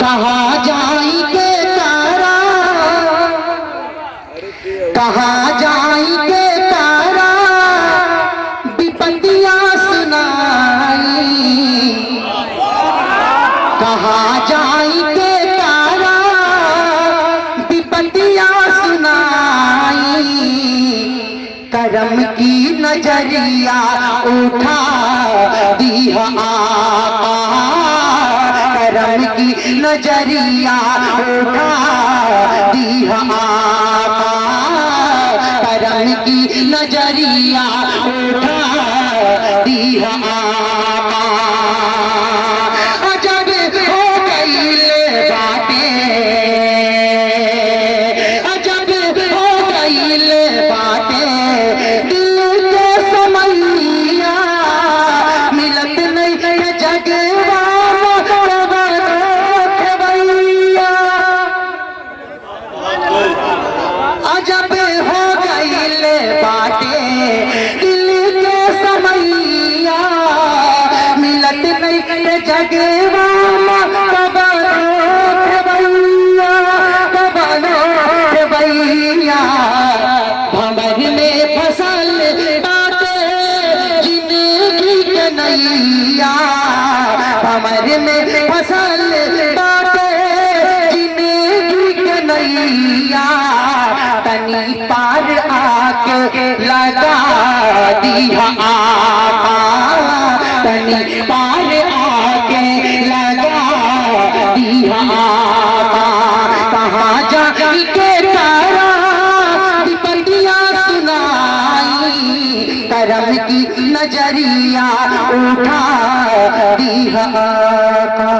कहाँ जाएंगे तारा, कहाँ जाएंगे तारा, विपत्तियां सुनाई। कहाँ जाएंगे तारा, विपत्तियां सुनाई। करम की नजरिया उठा दी आका, करम की नजरिया उठा दी आका, करम की नजरिया उठा दी आका। अजब हो गई बातें, अजब हो गई बातें, दिल के समैया मिलत नहीं जगवा भैया। अजब हो गई बातें, दिल के समैया मिलत नहीं जगवा भैया। भंवर में फसल बाटे जिंदगी के नैया, भंवर में फसल बाटे जिंदगी के नैया। तनी पार आके लगा दिया आका, तनी पार आके लगा दिया आका। कहाँ जाके तारा विपत्तियां सुनाई, करम की नजरिया उठा दिया आका।